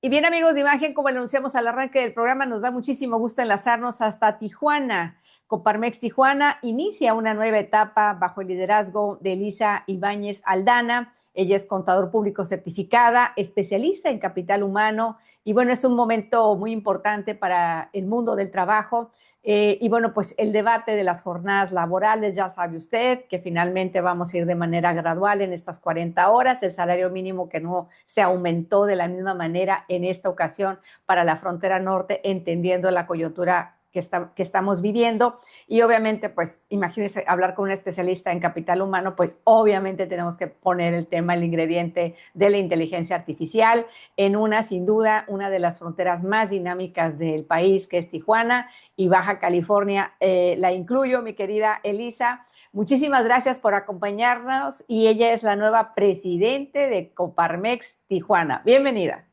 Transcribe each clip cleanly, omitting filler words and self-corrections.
Y bien, amigos de Imagen, como anunciamos al arranque del programa, nos da muchísimo gusto enlazarnos hasta Tijuana. Coparmex Tijuana inicia una nueva etapa bajo el liderazgo de Elisa Ibáñez Aldana. Ella es contador público certificada, especialista en capital humano y bueno, es un momento muy importante para el mundo del trabajo. Y bueno, pues el debate de las jornadas laborales, ya sabe usted que finalmente vamos a ir de manera gradual en estas 40 horas, el salario mínimo que no se aumentó de la misma manera en esta ocasión para la frontera norte, entendiendo la coyuntura que estamos viviendo. Y obviamente, pues imagínense hablar con un especialista en capital humano, pues obviamente tenemos que poner el tema, el ingrediente de la inteligencia artificial en una, sin duda, una de las fronteras más dinámicas del país, que es Tijuana y Baja California. La incluyo, mi querida Elisa. Muchísimas gracias por acompañarnos y ella es la nueva presidente de Coparmex Tijuana. Bienvenida.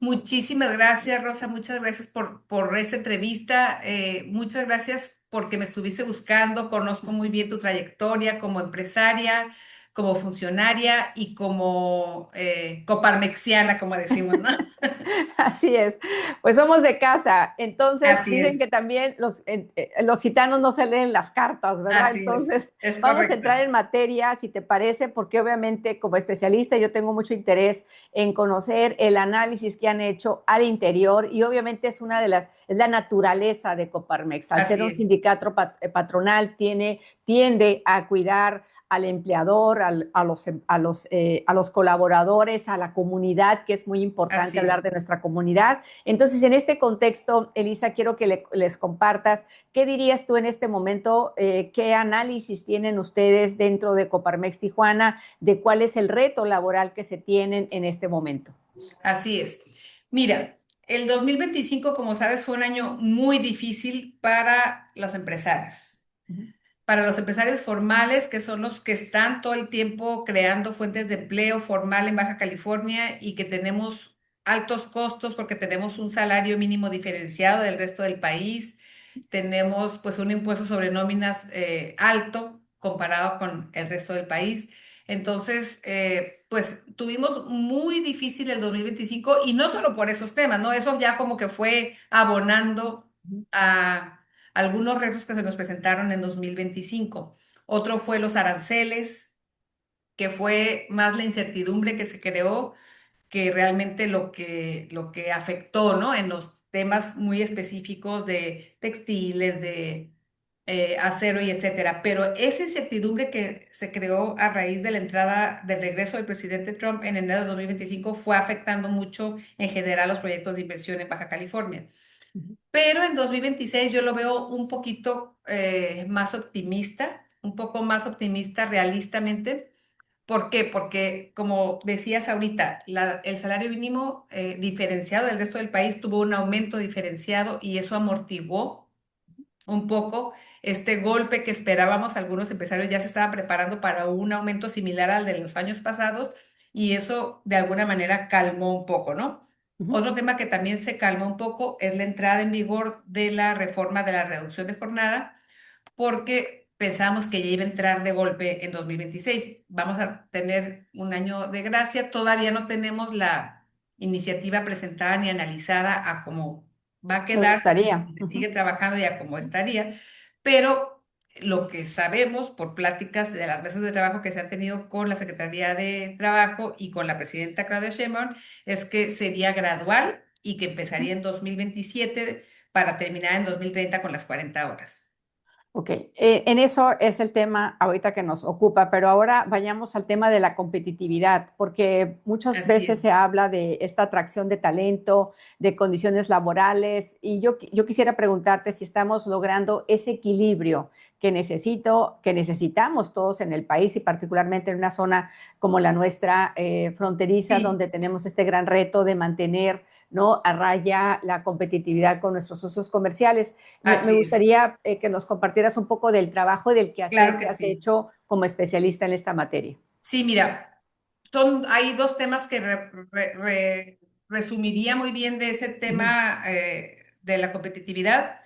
Muchísimas gracias, Rosa. Muchas gracias por esta entrevista. Muchas gracias porque me estuviste buscando. Conozco muy bien tu trayectoria como empresaria, como funcionaria y como coparmexiana, como decimos, ¿no? Así es, pues somos de casa. Entonces Así dicen es, que también los gitanos no se leen las cartas, ¿verdad? así Entonces es vamos a correcto. entrar en materia, si te parece, porque obviamente como especialista yo tengo mucho interés en conocer el análisis que han hecho al interior y obviamente es una de es la naturaleza de Coparmex. Al ser Así un es, sindicato patronal, tiende a cuidar al empleador, a los colaboradores, a la comunidad, que es muy importante así hablar es. de nuestra comunidad. Entonces, en este contexto, Elisa, quiero que les compartas qué dirías tú en este momento, qué análisis tienen ustedes dentro de Coparmex Tijuana, de cuál es el reto laboral que se tienen en este momento. Así es. Mira, el 2025, como sabes, fue un año muy difícil para los empresarios. Para los empresarios formales, que son los que están todo el tiempo creando fuentes de empleo formal en Baja California y que tenemos altos costos porque tenemos un salario mínimo diferenciado del resto del país, tenemos pues un impuesto sobre nóminas alto comparado con el resto del país. Entonces, pues tuvimos muy difícil el 2025 y no solo por esos temas, ¿no? Eso ya como que fue abonando a algunos retos que se nos presentaron en 2025. Otro fue los aranceles, que fue más la incertidumbre que se creó que realmente lo que afectó, ¿no? En los temas muy específicos de textiles, de acero y etcétera. Pero esa incertidumbre que se creó a raíz de la entrada del regreso del presidente Trump en enero de 2025 fue afectando mucho en general los proyectos de inversión en Baja California. Pero en 2026 yo lo veo un poquito más optimista, un poco más optimista realistamente. ¿Por qué? Porque, como decías ahorita, el salario mínimo diferenciado del resto del país tuvo un aumento diferenciado y eso amortiguó un poco este golpe que esperábamos. Algunos empresarios ya se estaban preparando para un aumento similar al de los años pasados y eso de alguna manera calmó un poco, ¿no? Ujú. Otro tema que también se calmó un poco es la entrada en vigor de la reforma de la reducción de jornada porque pensamos que ya iba a entrar de golpe en 2026. Vamos a tener un año de gracia. Todavía no tenemos la iniciativa presentada ni analizada a cómo va a Me quedar, gustaría. se sigue trabajando y a cómo estaría, pero lo que sabemos por pláticas de las mesas de trabajo que se han tenido con la Secretaría de Trabajo y con la presidenta Claudia Sheinbaum es que sería gradual y que empezaría en 2027 para terminar en 2030 con las 40 horas. Ok, en eso es el tema ahorita que nos ocupa, pero ahora vayamos al tema de la competitividad, porque muchas Así veces es. se habla de esta atracción de talento, de condiciones laborales, y yo quisiera preguntarte si estamos logrando ese equilibrio que necesitamos todos en el país y particularmente en una zona como la nuestra, fronteriza, Sí, donde tenemos este gran reto de mantener, ¿no?, a raya la competitividad con nuestros socios comerciales. Me así es. gustaría que nos compartieras un poco del trabajo y del quehacer Claro que que has sí. hecho como especialista en esta materia. Sí, mira, hay dos temas que resumiría muy bien de ese Ujú. tema de la competitividad.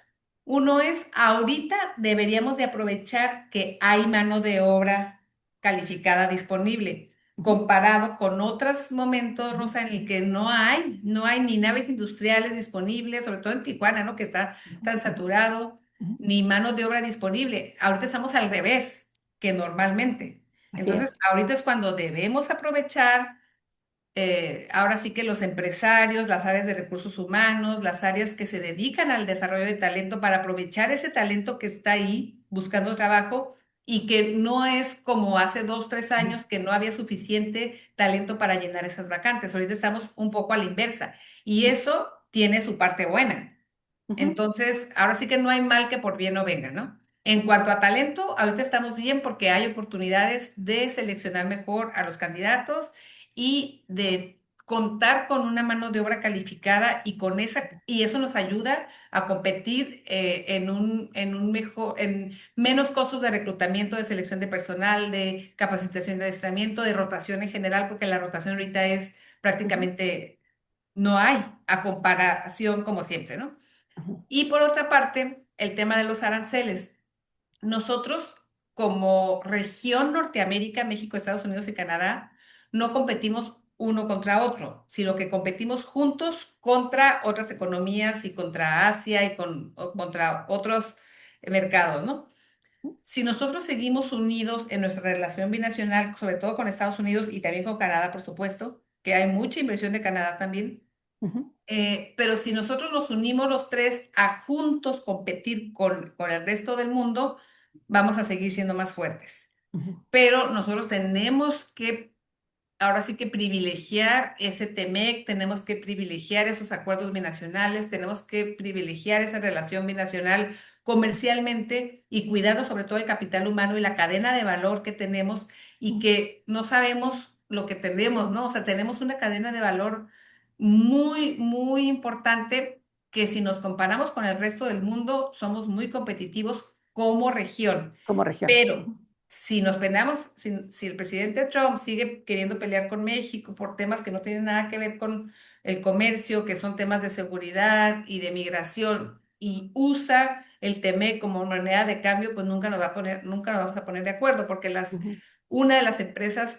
Uno es, ahorita deberíamos de aprovechar que hay mano de obra calificada disponible. ujú, comparado con otros momentos, ujú, Rosa, en el que no hay ni naves industriales disponibles, sobre todo en Tijuana, ¿no? Que está tan ujú, saturado, ujú. ni mano de obra disponible. Ahorita estamos al revés que normalmente. Así Entonces, es. ahorita es cuando debemos aprovechar, ahora sí que los empresarios, las áreas de recursos humanos, las áreas que se dedican al desarrollo de talento para aprovechar ese talento que está ahí buscando trabajo y que no es como hace 2, 3 años que no había suficiente talento para llenar esas vacantes. Ahorita estamos un poco a la inversa y Ujú, eso tiene su parte buena. ujú, Entonces, ahora sí que no hay mal que por bien no venga, ¿no? En cuanto a talento, ahorita estamos bien porque hay oportunidades de seleccionar mejor a los candidatos y de contar con una mano de obra calificada y con y eso nos ayuda a competir en menos costos de reclutamiento, de selección de personal, de capacitación de adiestramiento, de rotación en general, porque la rotación ahorita es ujú, prácticamente no hay a comparación como siempre, ¿no? ujú, Y por otra parte, el tema de los aranceles. Nosotros, como región Norteamérica, México, Estados Unidos y Canadá, no competimos uno contra otro, sino que competimos juntos contra otras economías y contra Asia y contra otros mercados, ¿no? Si nosotros seguimos unidos en nuestra relación binacional, sobre todo con Estados Unidos y también con Canadá, por supuesto, que hay mucha inversión de Canadá también, ujú, pero si nosotros nos unimos los tres a juntos competir con el resto del mundo, vamos a seguir siendo más fuertes. ujú, Pero nosotros tenemos que, ahora sí que privilegiar ese TEMEC, tenemos que privilegiar esos acuerdos binacionales, tenemos que privilegiar esa relación binacional comercialmente y cuidando sobre todo el capital humano y la cadena de valor que tenemos y ujú, que no sabemos lo que tenemos, ¿no? O sea, tenemos una cadena de valor muy, muy importante que si nos comparamos con el resto del mundo, somos muy competitivos como región. como región. Pero Ujú, si nos peleamos, si el presidente Trump sigue queriendo pelear con México por temas que no tienen nada que ver con el comercio, que son temas de seguridad y de migración, y usa el TEMEC como moneda de cambio, pues nunca nos vamos a poner de acuerdo, porque ujú, una de las empresas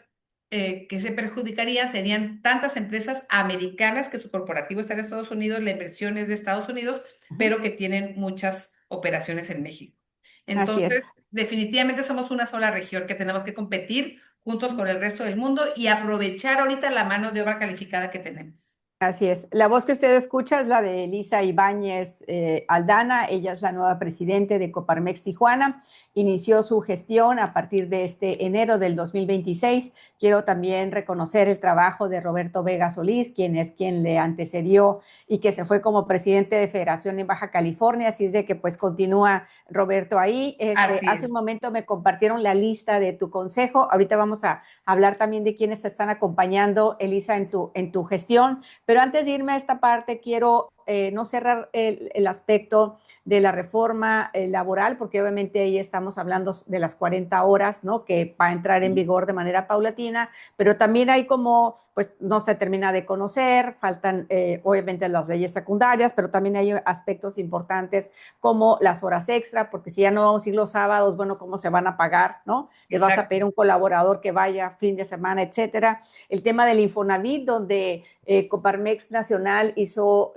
que se perjudicarían serían tantas empresas americanas que su corporativo está en Estados Unidos, la inversión es de Estados Unidos, ujú. pero que tienen muchas operaciones en México. Así es. Entonces, definitivamente somos una sola región que tenemos que competir juntos con el resto del mundo y aprovechar ahorita la mano de obra calificada que tenemos. Así es. La voz que usted escucha es la de Elisa Ibáñez Aldana. Ella es la nueva presidente de Coparmex Tijuana. Inició su gestión a partir de este enero del 2026. Quiero también reconocer el trabajo de Roberto Vega Solís, quien le antecedió y que se fue como presidente de Federación en Baja California. Así es de que pues continúa Roberto ahí. Así Hace un es. momento me compartieron la lista de tu consejo. Ahorita vamos a hablar también de quienes te están acompañando, Elisa, en tu gestión. Pero antes de irme a esta parte, quiero no cerrar el aspecto de la reforma laboral, porque obviamente ahí estamos hablando de las 40 horas, ¿no? Que va a entrar en vigor de manera paulatina, pero también hay como, pues no se termina de conocer, faltan obviamente las leyes secundarias, pero también hay aspectos importantes como las horas extra, porque si ya no vamos a ir los sábados, bueno, ¿cómo se van a pagar, no? Les vas a Exacto. pedir un colaborador que vaya fin de semana, etcétera. El tema del Infonavit, donde Coparmex Nacional hizo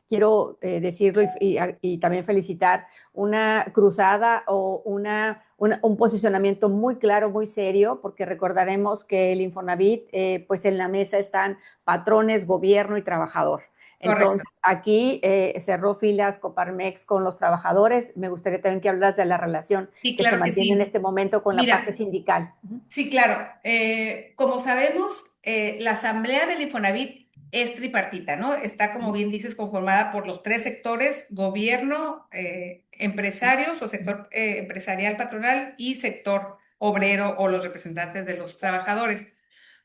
quiero decirlo y también felicitar, una cruzada o un posicionamiento muy claro, muy serio, porque recordaremos que el Infonavit, pues en la mesa están patrones, gobierno y trabajador. Correcto. Entonces, aquí cerró filas Coparmex con los trabajadores. Me gustaría también que hablas de la relación Sí, que se claro que mantiene en sí. este momento con la parte Mira, sindical. Uh -huh. sí, claro. Como sabemos, la asamblea del Infonavit es tripartita, ¿no? Está, como bien dices, conformada por los tres sectores: gobierno, empresarios o sector empresarial patronal y sector obrero o los representantes de los trabajadores.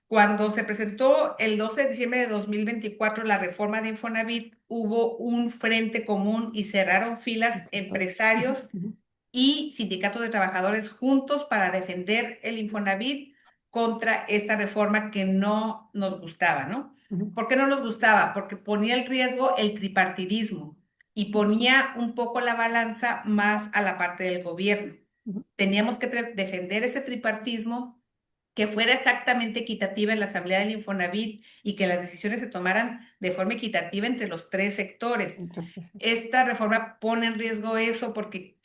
Cuando se presentó el 12 de diciembre de 2024 la reforma de Infonavit, hubo un frente común y cerraron filas Uh empresarios -huh. y sindicatos de trabajadores juntos para defender el Infonavit contra esta reforma que no nos gustaba, ¿no? Uh -huh. ¿Por qué no nos gustaba? Porque ponía en riesgo el tripartidismo y ponía un poco la balanza más a la parte del gobierno. Uh -huh. Teníamos que defender ese tripartismo que fuera exactamente equitativa en la asamblea del Infonavit y que las decisiones se tomaran de forma equitativa entre los tres sectores. Entonces, sí. Esta reforma pone en riesgo eso porque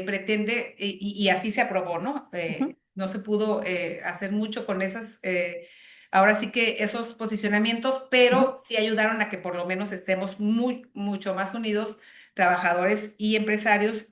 pretende, y así se aprobó, ¿no? Ujú, No se pudo hacer mucho con ahora sí que esos posicionamientos, ujú. pero sí ayudaron a que por lo menos estemos mucho más unidos, trabajadores y empresarios,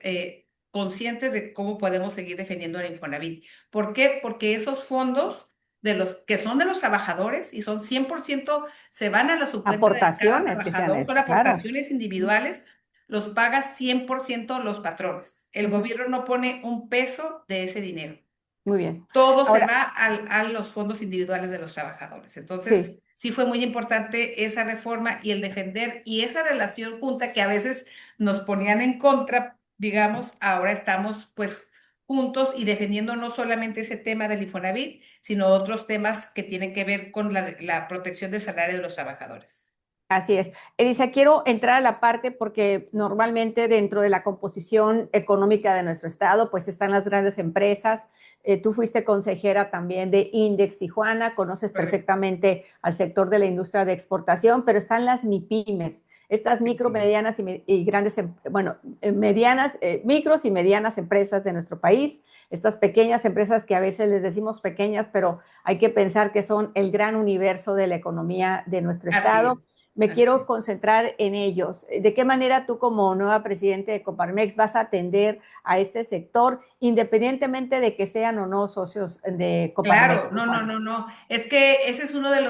conscientes de cómo podemos seguir defendiendo el Infonavit. ¿Por qué? Porque esos fondos de los que son de los trabajadores y son 100% se van a la subcuenta de cada Aportaciones que se han trabajador, son hecho, claro. aportaciones Ujú. individuales, los paga 100% los patrones. El Ujú. gobierno no pone un peso de ese dinero. Muy bien. Todo se Ahora, va a los fondos individuales de los trabajadores. Entonces, sí. sí fue muy importante esa reforma y el defender y esa relación junta que a veces nos ponían en contra, digamos, ahora estamos pues juntos y defendiendo no solamente ese tema del Infonavit, sino otros temas que tienen que ver con la protección del salario de los trabajadores. Así es. Elisa, quiero entrar a la parte porque normalmente dentro de la composición económica de nuestro estado, pues están las grandes empresas. Tú fuiste consejera también de Index Tijuana, conoces Correcto. perfectamente al sector de la industria de exportación, pero están las MIPIMES, estas micro, medianas y grandes, bueno, medianas, micros y medianas empresas de nuestro país, estas pequeñas empresas que a veces les decimos pequeñas, pero hay que pensar que son el gran universo de la economía de nuestro Así es. estado. Me Así quiero es. concentrar en ellos. ¿De qué manera tú como nueva presidente de Coparmex vas a atender a este sector, independientemente de que sean o no socios de Claro, Coparmex no, no, Tijuana? no, no. Es que ese es uno de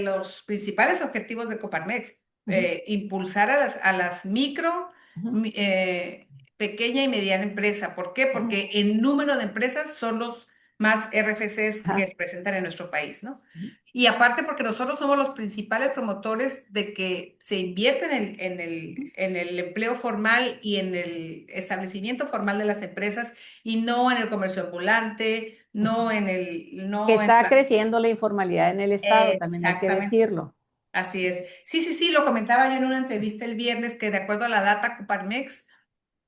los principales objetivos de Coparmex, Uh -huh, impulsar a las micro, uh -huh, mi- eh, pequeña y mediana empresa. ¿Por qué? uh -huh. Porque en número de empresas son los más RFCs que Ajá, representan en nuestro país, ¿no? uh -huh, Y aparte porque nosotros somos los principales promotores de que se invierta en el empleo formal y en el establecimiento formal de las empresas y no en el comercio ambulante, uh -huh. no en el, Que no en está la- creciendo la informalidad en el estado, también hay que exactamente, decirlo. así es. Sí, sí, sí, lo comentaba yo en una entrevista el viernes que de acuerdo a la data Coparmex,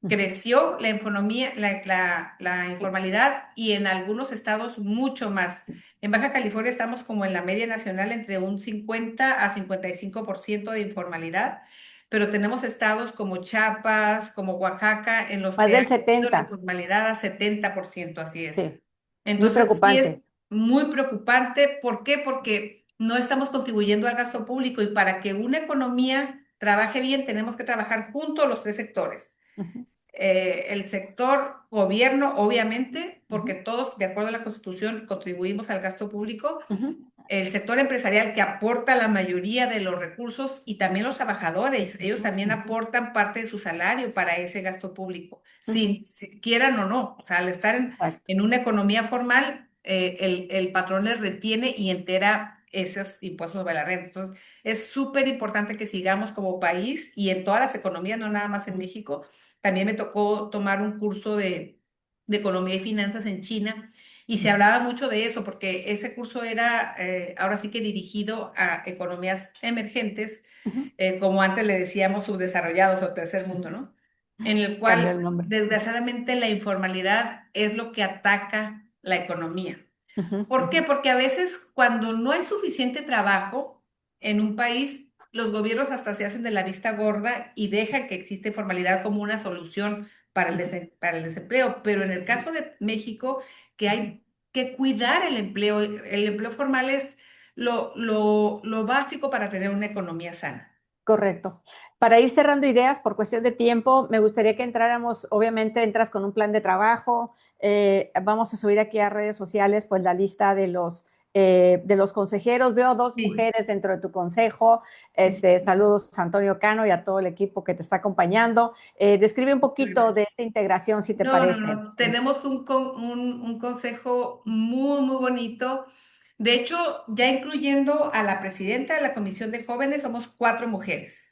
Uh -huh. creció la economía, la informalidad y en algunos estados mucho más. En Baja California estamos como en la media nacional entre un 50 a 55% de informalidad, pero tenemos estados como Chiapas, como Oaxaca, en los Más que ha del crecido la 70, informalidad a 70%, así es. sí, muy Entonces, sí es preocupante. muy preocupante. ¿Por qué? Porque no estamos contribuyendo al gasto público y para que una economía trabaje bien tenemos que trabajar juntos los tres sectores. Uh -huh, El sector gobierno, obviamente, uh porque -huh, todos, de acuerdo a la Constitución, contribuimos al gasto público. uh -huh. El sector empresarial que aporta la mayoría de los recursos y también los trabajadores, ellos también aportan parte de su salario para ese gasto público, Uh -huh. si quieran o no. O sea, al estar en, Exacto. en una economía formal, el patrón les retiene y entera esos impuestos sobre la renta. Entonces, es súper importante que sigamos como país y en todas las economías, no nada más en México. También me tocó tomar un curso de economía y finanzas en China y se hablaba mucho de eso, porque ese curso era ahora sí que dirigido a economías emergentes, Uh -huh. como antes le decíamos subdesarrollados o tercer mundo, ¿no? En el Cambió cual, el nombre. desgraciadamente, la informalidad es lo que ataca la economía. Uh -huh, uh ¿Por qué? -huh. Porque a veces cuando no hay suficiente trabajo en un país, los gobiernos hasta se hacen de la vista gorda y dejan que existe formalidad como una solución para el desempleo. Pero en el caso de México, que hay que cuidar el empleo formal es lo básico para tener una economía sana. Correcto. Para ir cerrando ideas, por cuestión de tiempo, me gustaría que entráramos, obviamente entras con un plan de trabajo, vamos a subir aquí a redes sociales pues la lista de los consejeros. Veo dos Sí. mujeres dentro de tu consejo. Saludos a Antonio Cano y a todo el equipo que te está acompañando. Describe un poquito de Gracias. esta integración, si te No, no, parece. no. Tenemos un consejo muy, muy bonito. De hecho, ya incluyendo a la presidenta de la Comisión de Jóvenes, somos cuatro mujeres.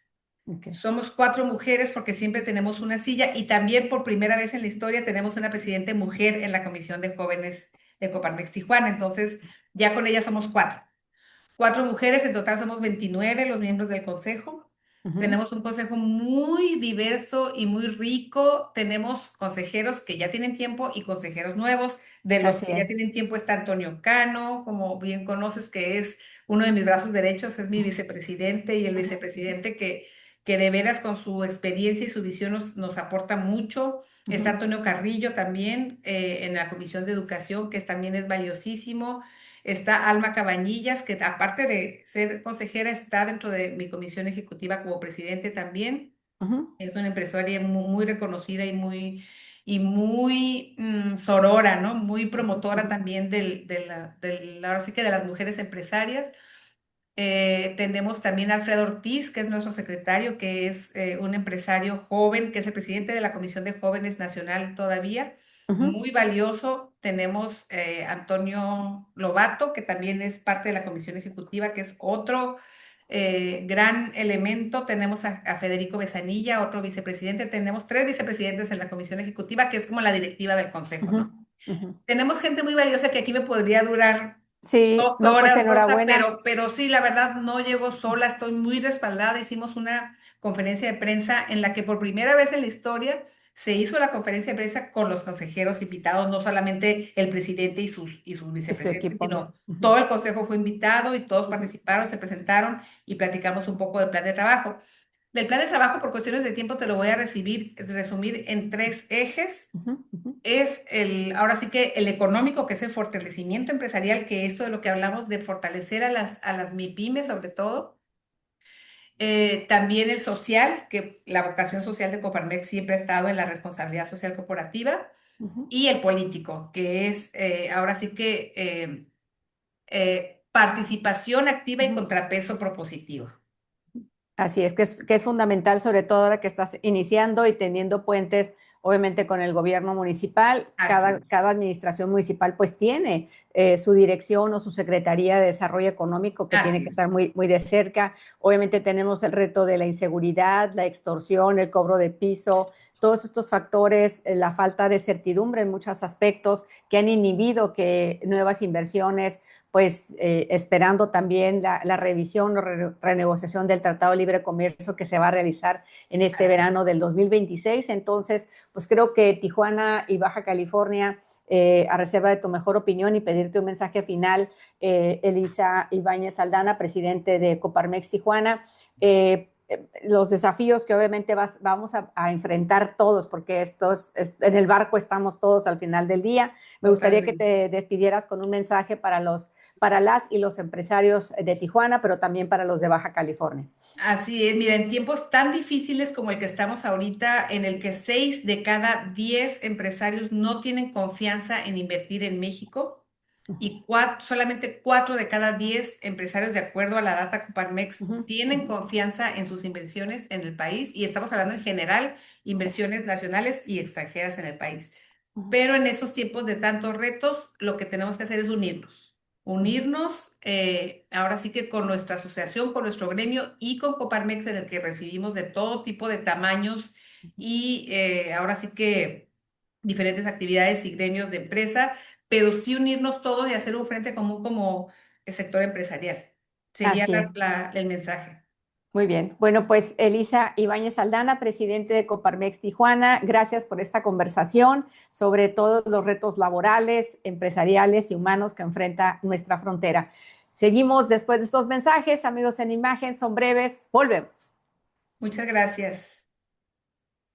Okay. Somos cuatro mujeres porque siempre tenemos una silla y también por primera vez en la historia tenemos una presidenta mujer en la Comisión de Jóvenes de Coparmex Tijuana. Entonces, ya con ella somos cuatro. Cuatro mujeres, en total somos 29 los miembros del consejo. Ujú. Tenemos un consejo muy diverso y muy rico. Tenemos consejeros que ya tienen tiempo y consejeros nuevos. De los Así que ya es. tienen tiempo está Antonio Cano, como bien conoces, que es uno de mis brazos derechos, es mi vicepresidente y el Ujú, vicepresidente que de veras con su experiencia y su visión nos aporta mucho. Está ujú, Antonio Carrillo también en la Comisión de Educación, que también es valiosísimo. Está Alma Cabañillas, que aparte de ser consejera, está dentro de mi comisión ejecutiva como presidente también. ujú, Es una empresaria muy reconocida y muy sorora, ¿no? Muy promotora ujú, también ahora sí que de las mujeres empresarias. Tenemos también a Alfredo Ortiz, que es nuestro secretario, que es un empresario joven, que es el presidente de la Comisión de Jóvenes Nacional todavía, ujú, muy valioso. Tenemos Antonio Lobato, que también es parte de la Comisión Ejecutiva, que es otro gran elemento. Tenemos a Federico Besanilla, otro vicepresidente. Tenemos tres vicepresidentes en la Comisión Ejecutiva, que es como la directiva del Consejo, ujú, ¿no? ujú. Tenemos gente muy valiosa que aquí me podría durar Sí, dos no, pues horas, Rosa, enhorabuena. pero sí, la verdad no llego sola, estoy muy respaldada. Hicimos una conferencia de prensa en la que por primera vez en la historia se hizo la conferencia de prensa con los consejeros invitados, no solamente el presidente y sus Y su vicepresidentes, equipo. sino Ujú, todo el consejo fue invitado y todos ujú, participaron, se presentaron y platicamos un poco del plan de trabajo. Del plan de trabajo, por cuestiones de tiempo, te lo voy a resumir en tres ejes. ujú, ujú, Ahora sí que el económico, que es el fortalecimiento empresarial, que eso de lo que hablamos de fortalecer a las MIPYMES sobre todo. También el social, que la vocación social de Coparmex siempre ha estado en la responsabilidad social corporativa. ujú, Y el político, que es ahora sí que participación activa y ujú. contrapeso propositivo. Así es, que es fundamental, sobre todo ahora que estás iniciando y teniendo puentes, obviamente, con el gobierno municipal. Así Cada es, administración municipal pues tiene su dirección o su Secretaría de Desarrollo Económico que tiene así que estar es, muy, muy de cerca. Obviamente tenemos el reto de la inseguridad, la extorsión, el cobro de piso, todos estos factores, la falta de certidumbre en muchos aspectos que han inhibido que nuevas inversiones pues esperando también la revisión o renegociación del Tratado de Libre Comercio que se va a realizar en este así es. verano del 2026. Entonces, pues creo que Tijuana y Baja California, a reserva de tu mejor opinión y pedirte un mensaje final, Elisa Ibáñez Aldana, presidente de Coparmex Tijuana, los desafíos que obviamente vamos a enfrentar todos, porque en el barco estamos todos al final del día. Me gustaría que Totalmente. te despidieras con un mensaje para las y los empresarios de Tijuana, pero también para los de Baja California. Así es, mira, en tiempos tan difíciles como el que estamos ahorita, en el que 6 de cada 10 empresarios no tienen confianza en invertir en México y solamente 4 de cada 10 empresarios, de acuerdo a la data Coparmex, Uh -huh, uh tienen -huh, confianza en sus inversiones en el país y estamos hablando en general, sí. inversiones nacionales y extranjeras en el país. Uh -huh, Pero en esos tiempos de tantos retos, lo que tenemos que hacer es unirnos. uh -huh, Unirnos, ahora sí que con nuestra asociación, con nuestro gremio y con Coparmex, en el que recibimos de todo tipo de tamaños y ahora sí que diferentes actividades y gremios de empresa, pero sí unirnos todos y hacer un frente común como el sector empresarial. Sería así es. el mensaje. Muy bien. Bueno, pues Elisa Ibáñez Aldana, presidente de Coparmex Tijuana, gracias por esta conversación sobre todos los retos laborales, empresariales y humanos que enfrenta nuestra frontera. Seguimos después de estos mensajes, amigos en imagen, son breves, volvemos. Muchas gracias.